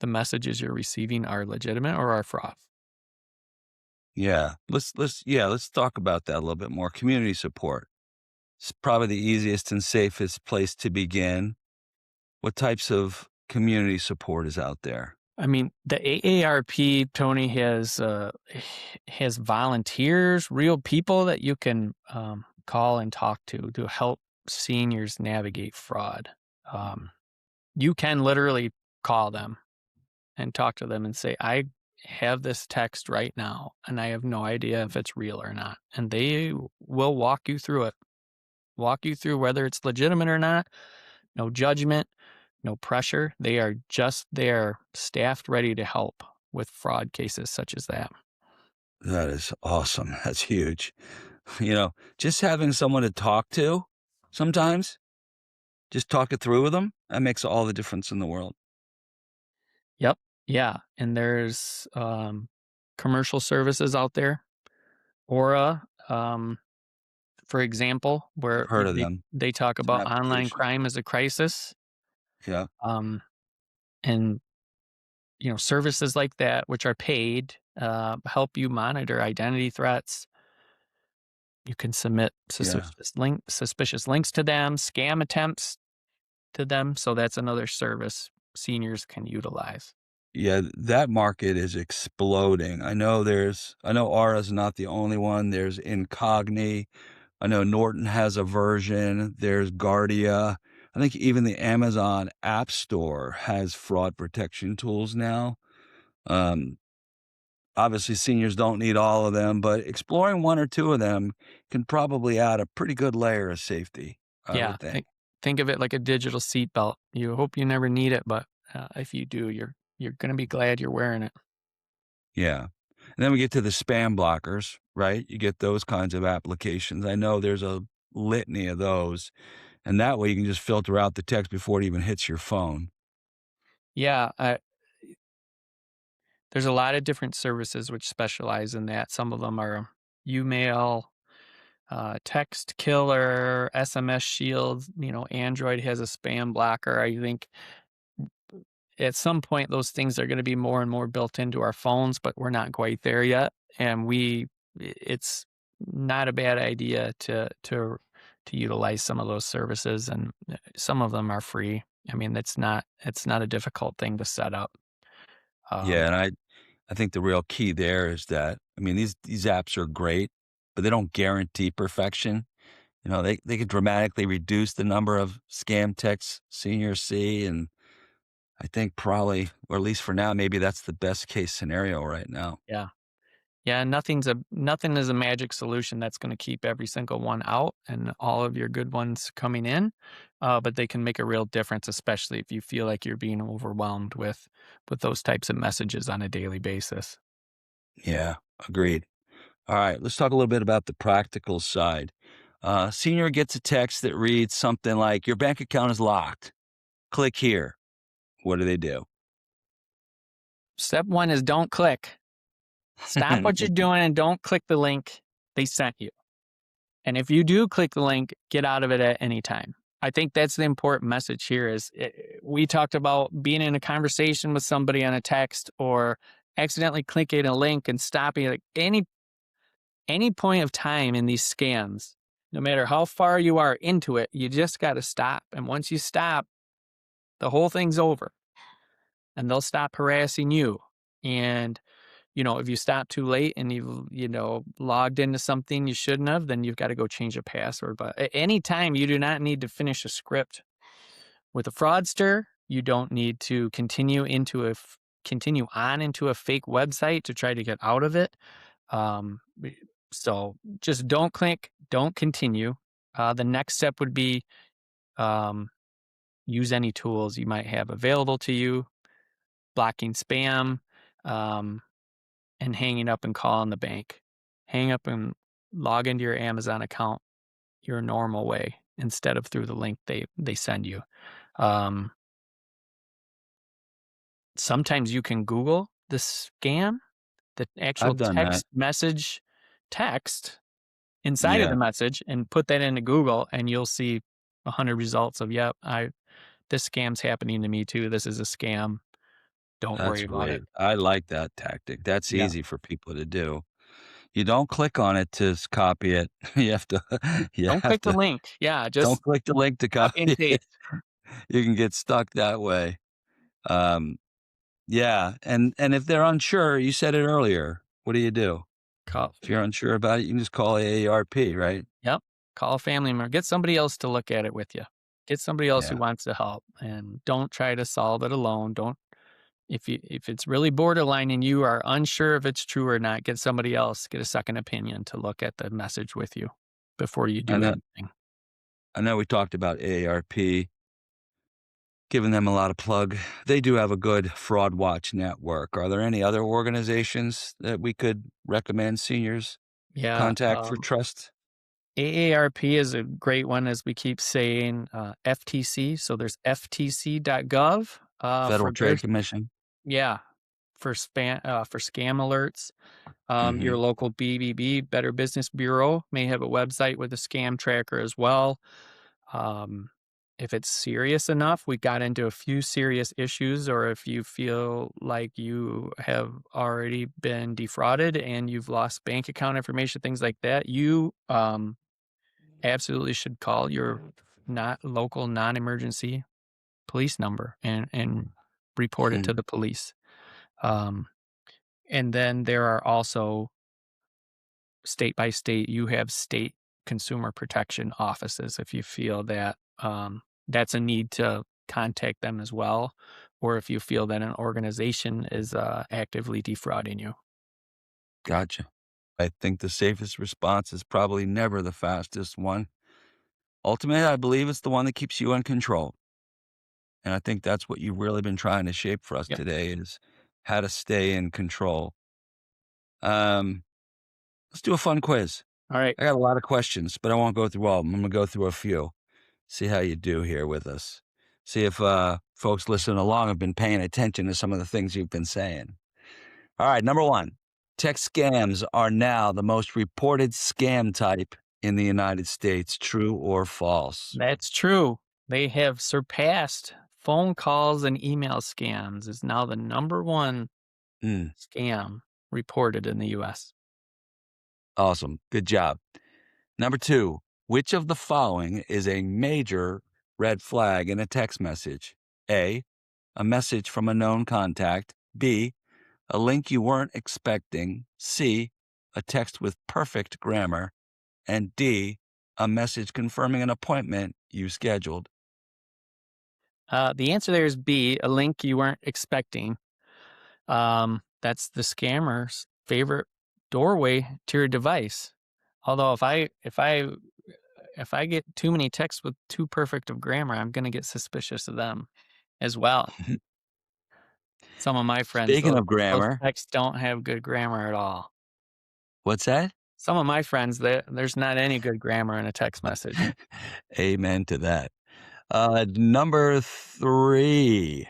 the messages you're receiving are legitimate or are fraud. Yeah. Let's talk about that a little bit more. Community support. It's probably the easiest and safest place to begin. What types of community support is out there? I mean, the AARP, Tony, has volunteers, real people that you can call and talk to help seniors navigate fraud. You can literally call them and talk to them and say, I have this text right now and I have no idea if it's real or not. And they will walk you through it, walk you through whether it's legitimate or not. No judgment, no pressure. They are just there, staffed, ready to help with fraud cases such as that. That is awesome. That's huge. Just having someone to talk to sometimes, just talk it through with them, that makes all the difference in the world. Yep. Yeah. And there's commercial services out there. Aura, for example, where Heard of them. they talk It's an about online application. crime as a crisis. Yeah. Um, and services like that, which are paid, help you monitor identity threats. You can submit Yeah. suspicious links to them, scam attempts to them. So that's another service seniors can utilize. Yeah, that market is exploding. I know Aura's not the only one. There's Incogni. I know Norton has a version. There's Guardia. I think even the Amazon App Store has fraud protection tools now. Um, Obviously, seniors don't need all of them, but exploring one or two of them can probably add a pretty good layer of safety, I Yeah, would think. think of it like a digital seatbelt. You hope you never need it, but if you do, you're going to be glad you're wearing it. Yeah. And then we get to the spam blockers, right? You get those kinds of applications. I know there's a litany of those. And that way you can just filter out the text before it even hits your phone. Yeah, there's a lot of different services which specialize in that. Some of them are Umail, Text Killer, SMS Shield. Android has a spam blocker. I think at some point those things are going to be more and more built into our phones, but we're not quite there yet. And it's not a bad idea to utilize some of those services, and some of them are free. I mean, it's not a difficult thing to set up. Yeah, Um, and I think the real key there is that I mean these apps are great, but they don't guarantee perfection. They could dramatically reduce the number of scam texts seniors see, and I think probably, or at least for now, maybe that's the best case scenario right now. yeah. Yeah, nothing is a magic solution that's going to keep every single one out and all of your good ones coming in, but they can make a real difference, especially if you feel like you're being overwhelmed with those types of messages on a daily basis. Yeah, agreed. All right, let's talk a little bit about the practical side. Senior gets a text that reads something like, "Your bank account is locked. Click here." What do they do? Step one is don't click. Stop what you're doing and don't click the link they sent you. And if you do click the link, get out of it at any time. I think that's the important message here is we talked about being in a conversation with somebody on a text or accidentally clicking a link and stopping at any point of time in these scams, no matter how far you are into it, you just got to stop. And once you stop, the whole thing's over and they'll stop harassing you. And, if you stop too late and you've logged into something you shouldn't have, then you've got to go change a password. But at any time, you do not need to finish a script. With a fraudster, you don't need to continue on into a fake website to try to get out of it. Um, so just don't click, don't continue. The next step would be um, use any tools you might have available to you, blocking spam, um, and hanging up and calling the bank. Hang up and log into your Amazon account your normal way instead of through the link they send you. Um, Sometimes you can Google the scam, the actual I've done that. text inside of Yeah, the message, and put that into Google, and you'll see 100 results of, "Yep, this scam's happening to me too. This is a scam. Don't worry that's about it." great. I like that tactic. That's Yeah. easy for people to do. You don't click on it to copy it. You have to you Don't have click the to link. Yeah, don't just click the link to copy and copy it. paste. You can get stuck that way. Um, yeah, and if they're unsure, you said it earlier, what do you do? Call If you're unsure about it, you can just call AARP, right? Yep. Call a family member. Get somebody else to look at it with you. Get somebody else who Yeah, wants to help, and don't try to solve it alone. Don't if it's really borderline and you are unsure if it's true or not, get somebody else, get a second opinion to look at the message with you before you I do know anything. I know we talked about AARP, giving them a lot of plug. They do have a good fraud watch network. Are there any other organizations that we could recommend seniors Yeah, contact for trust? AARP is a great one, as we keep saying. FTC, so there's ftc.gov Federal for their Trade Commission? yeah, for scam alerts. Your Mhm. local BBB, Better Business Bureau, may have a website with a scam tracker as well. Um, if it's serious enough, we got into a few serious issues, or if you feel like you have already been defrauded and you've lost bank account information, things like that, you absolutely should call your not local non-emergency police number and report it Hmm. to the police. Um, and then there are also state by state, you have state consumer protection offices if you feel that that's a need to contact them as well, or if you feel that an organization is actively defrauding you. Gotcha. I think the safest response is probably never the fastest one. Ultimately, I believe it's the one that keeps you in control. And I think that's what you've really been trying to shape for us Yep. today is how to stay in control. Um, let's do a fun quiz. All right. I got a lot of questions, but I won't go through all of them. I'm gonna go through a few. See how you do here with us. See if folks listening along have been paying attention to some of the things you've been saying. All right, number one, text scams are now the most reported scam type in the United States. True or false? That's true. They have surpassed phone calls and email scams, is now the number one Mm, scam reported in the US. awesome. Good job. Number two, which of the following is a major red flag in a text message? A message from a known contact. B, a link you weren't expecting. C, a text with perfect grammar. And D, a message confirming an appointment you scheduled. The answer there is B, a link you weren't expecting. That's the scammer's favorite doorway to your device. Although if I get too many texts with too perfect of grammar, I'm gonna get suspicious of them as well. Some of my friends, Speaking of those grammar, texts don't have good grammar at all. what's that? Some of my friends, there's not any good grammar in a text message. Amen to that. Number three,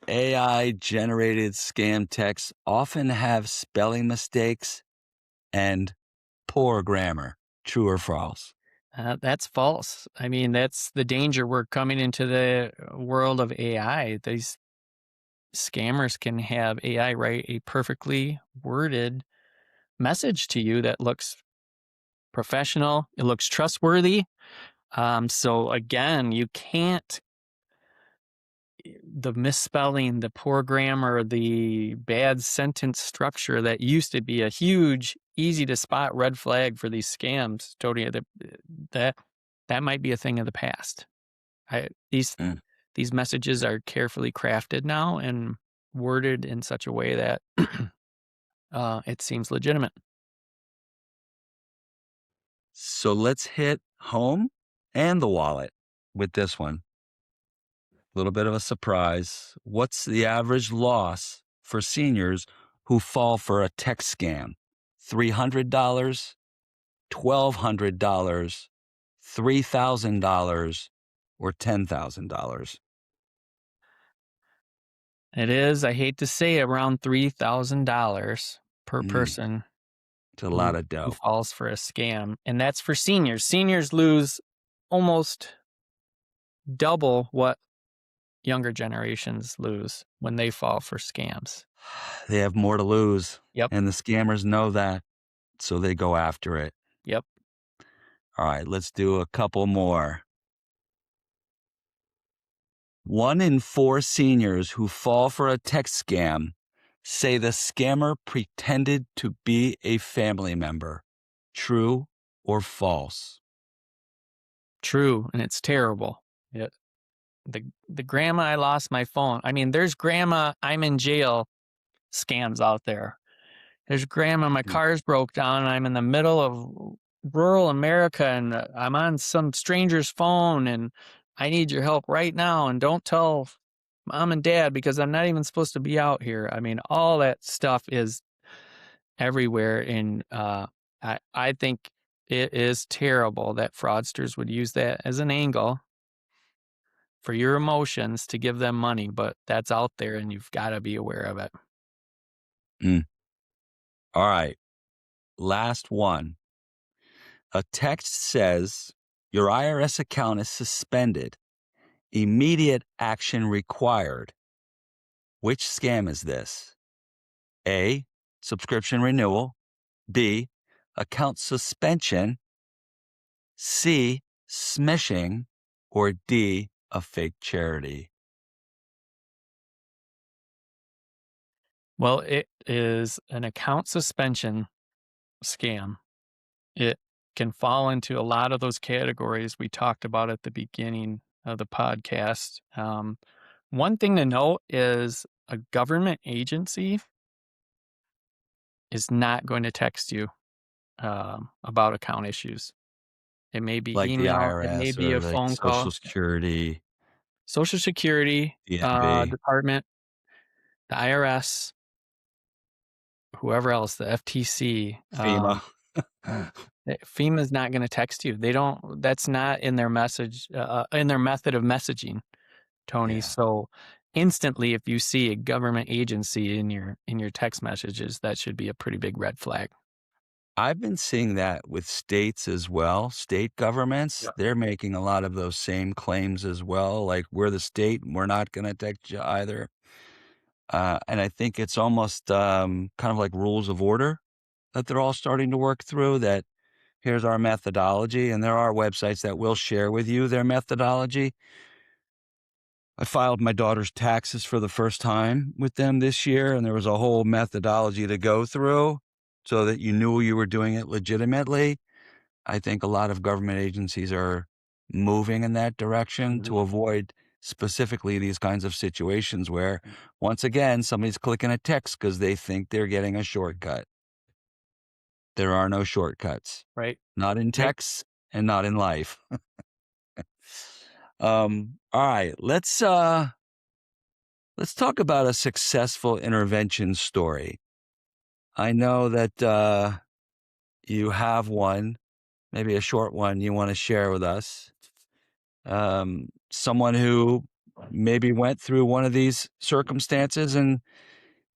AI generated scam texts often have spelling mistakes and poor grammar. True or false? That's false. I mean, that's the danger. We're coming into the world of AI. These scammers can have AI write a perfectly worded message to you that looks professional, it looks trustworthy. So again, you can't, the misspelling, the poor grammar, the bad sentence structure that used to be a huge, easy to spot red flag for these scams, Tony, that might be a thing of the past. These Mm. these messages are carefully crafted now and worded in such a way that it seems legitimate. So let's hit home and the wallet with this one. A little bit of a surprise. What's the average loss for seniors who fall for a text scam? $300, $1,200, $3,000, or $10,000? It is, I hate to say, around $3,000 per person It's a lot who of dough. falls for a scam, and that's for seniors. Seniors lose almost double what younger generations lose when they fall for scams. They have more to lose, Yep, and the scammers know that, so they go after it. yep. All right, let's do a couple more. 1 in 4 seniors who fall for a text scam say the scammer pretended to be a family member. True or false? True, and it's terrible. Yeah. The grandma, I lost my phone. I mean, there's grandma, I'm in jail scams out there. There's grandma, my Mm. car's broke down and I'm in the middle of rural America and I'm on some stranger's phone and I need your help right now. And don't tell mom and dad because I'm not even supposed to be out here. I mean, all that stuff is everywhere. And I think it is terrible that fraudsters would use that as an angle for your emotions to give them money, but that's out there and you've got to be aware of it. Mm. All right, last one. A text says your IRS account is suspended. Immediate action required. Which scam is this? A, subscription renewal. B, account suspension. C, smishing. Or D, a fake charity. Well, it is an account suspension scam. It can fall into a lot of those categories we talked about at the beginning of the podcast. One thing to note is a government agency is not going to text you about account issues. It may be Like the email, it may IRS be or a like phone Social call. Security, Social Security DMV, department, the IRS, whoever else, the FTC. FEMA. FEMA is not going to text you. They don't. That's not in their message, in their method of messaging, Tony. Yeah. So instantly, if you see a government agency in your text messages, that should be a pretty big red flag. I've been seeing that with states as well. State governments, Yeah. they're making a lot of those same claims as well. Like, we're the state, and we're not going to text you either. And I think it's almost kind of like rules of order that they're all starting to work through, that here's our methodology. And there are websites that will share with you their methodology. I filed my daughter's taxes for the first time with them this year, and there was a whole methodology to go through so that you knew you were doing it legitimately. I think a lot of government agencies are moving in that direction to avoid specifically these kinds of situations where, once again, somebody's clicking a text because they think they're getting a shortcut. There are no shortcuts, Right. not in Right. texts and not in life. All right, let's talk about a successful intervention story. I know that you have one, maybe a short one you want to share with us. Someone who maybe went through one of these circumstances and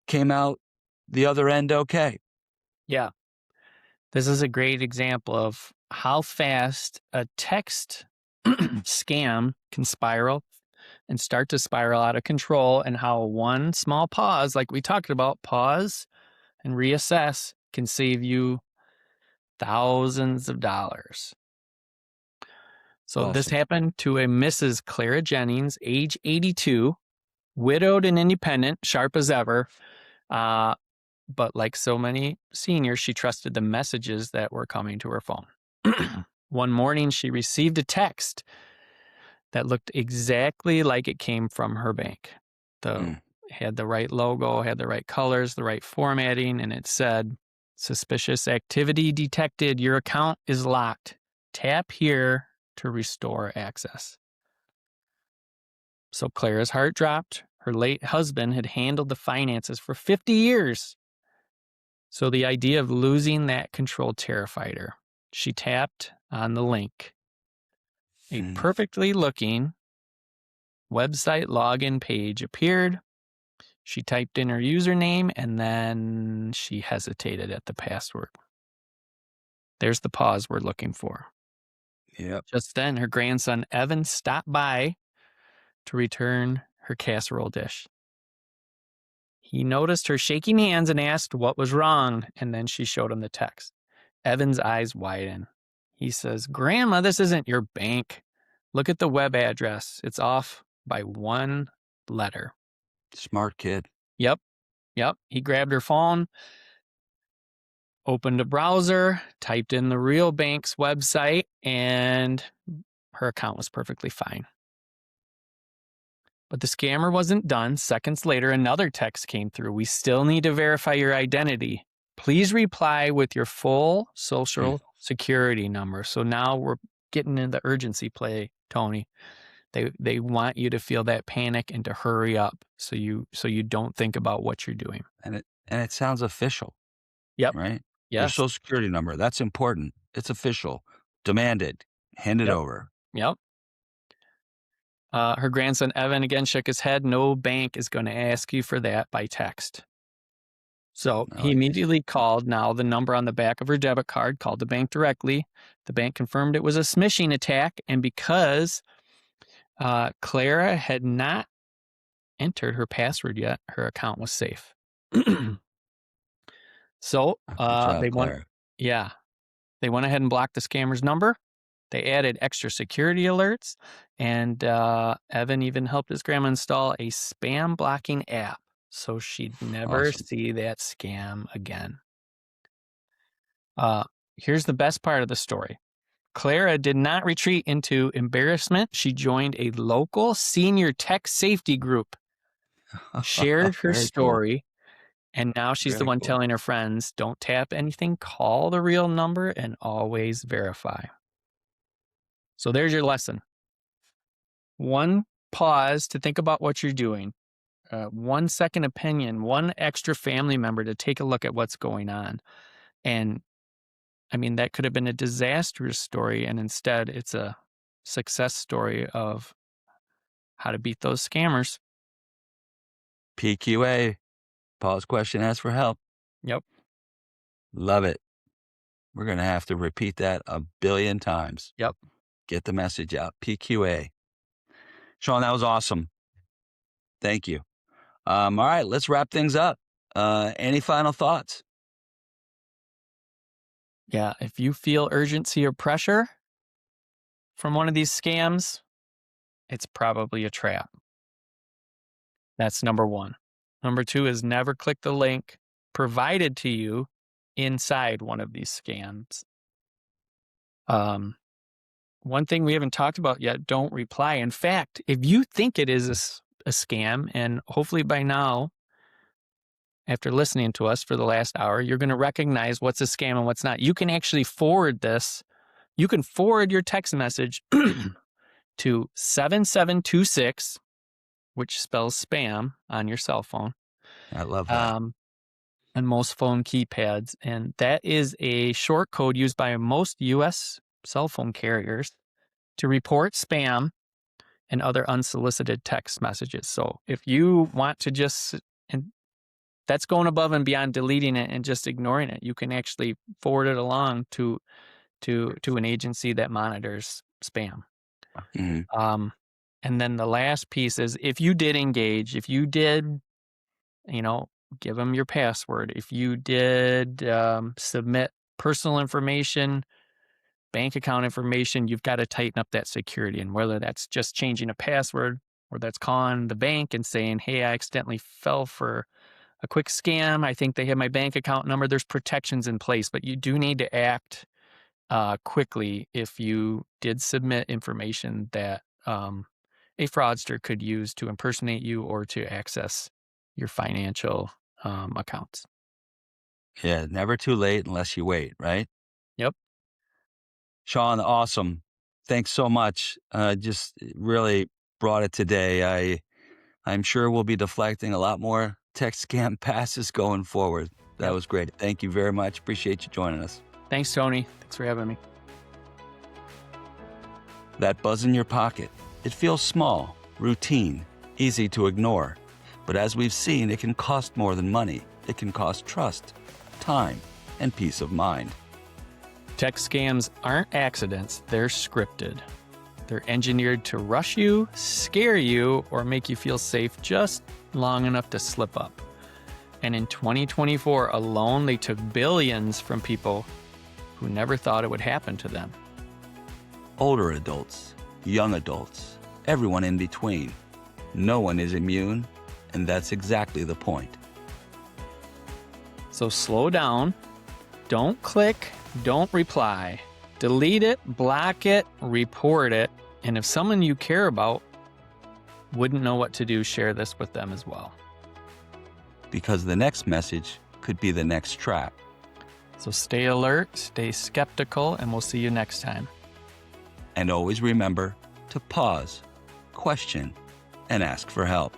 came out the other end okay. Yeah. This is a great example of how fast a text scam can spiral. and start to spiral out of control, and how one small pause, like we talked about, pause and reassess, can save you thousands of dollars. So this Awesome. happened to a Mrs. Clara Jennings, age 82, widowed and independent, sharp as ever. But like so many seniors, she trusted the messages that were coming to her phone. One morning, she received a text that looked exactly like it came from her bank. Had the right logo, had the right colors, the right formatting, and it said, "Suspicious activity detected. Your account is locked. Tap here to restore access." So Clara's heart dropped. Her late husband had handled the finances for 50 years. So the idea of losing that control terrified her. She tapped on the link. A perfectly looking website login page appeared. She typed in her username, and then she hesitated at the password. There's the pause we're looking for. Yep. Just then, her grandson, Evan, stopped by to return her casserole dish. He noticed her shaking hands and asked what was wrong, and then she showed him the text. Evan's eyes widen. He says, "Grandma, this isn't your bank. Look at the web address. It's off by one letter." Smart kid. Yep. He grabbed her phone, opened a browser, typed in the real bank's website, and her account was perfectly fine. But the scammer wasn't done. Seconds later, another text came through. "We still need to verify your identity. Please reply with your full social security number." So now we're getting into the urgency play, Tony. They want you to feel that panic and to hurry up so you don't think about what you're doing. And it sounds official, Yep. right? Your Yes. social security number, that's important. It's official. Demand it. Hand it Yep. over. Yep. Her grandson, Evan, again shook his head. "No bank is going to ask you for that by text." So he immediately called now the number on the back of her debit card, called the bank directly. The bank confirmed it was a smishing attack. And because Clara had not entered her password yet, her account was safe. So Good job, they went, Claire. yeah, they went ahead and blocked the scammer's number. They added extra security alerts, and Evan even helped his grandma install a spam blocking app so she'd never Awesome. see that scam again. Here's the best part of the story. Clara did not retreat into embarrassment. She joined a local senior tech safety group, shared her Very cool. story, and now she's the Very one cool. telling her friends, "Don't tap anything, call the real number, and always verify." So there's your lesson. One pause to think about what you're doing. 1 second opinion, one extra family member to take a look at what's going on. And I mean, that could have been a disastrous story, and instead it's a success story of how to beat those scammers. PQA. Pause question, ask for help. Yep. Love it. We're going to have to repeat that a billion times. Yep. Get the message out. PQA. Sean, that was awesome. Thank you. All right, let's wrap things up. Any final thoughts? Yeah. If you feel urgency or pressure from one of these scams, it's probably a trap. That's number one. Number two is never click the link provided to you inside one of these scams. One thing we haven't talked about yet, don't reply. In fact, if you think it is a scam, and hopefully by now, after listening to us for the last hour, you're going to recognize what's a scam and what's not. You can actually forward this. You can forward your text message to 7726, which spells spam on your cell phone. I love that. On most phone keypads. And that is a short code used by most U.S. cell phone carriers to report spam and other unsolicited text messages. So if you want to just, and that's going above and beyond deleting it and just ignoring it, you can actually forward it along to an agency that monitors spam. Mhm. And then the last piece is if you did engage, if you did, give them your password, if you did submit personal information, bank account information, you've got to tighten up that security. And whether that's just changing a password or that's calling the bank and saying, hey, I accidentally fell for a quick scam. I think they have my bank account number. There's protections in place, but you do need to act quickly if you did submit information that a fraudster could use to impersonate you or to access your financial accounts. Yeah, never too late unless you wait, right? Yep. Sean, awesome. Thanks so much. Just really brought it today. I'm sure we'll be deflecting a lot more text scam passes going forward. That Yep. was great. Thank you very much. Appreciate you joining us. Thanks, Tony. Thanks for having me. That buzz in your pocket, it feels small, routine, easy to ignore. But as we've seen, it can cost more than money. It can cost trust, time, and peace of mind. Text scams aren't accidents, they're scripted. They're engineered to rush you, scare you, or make you feel safe just long enough to slip up. And in 2024 alone, they took billions from people who never thought it would happen to them. Older adults, young adults, everyone in between. No one is immune, and that's exactly the point. So slow down, don't click, don't reply. Delete it, block it, report it, and if someone you care about wouldn't know what to do, share this with them as well. Because the next message could be the next trap. So stay alert, stay skeptical, and we'll see you next time. And always remember to pause, question, and ask for help.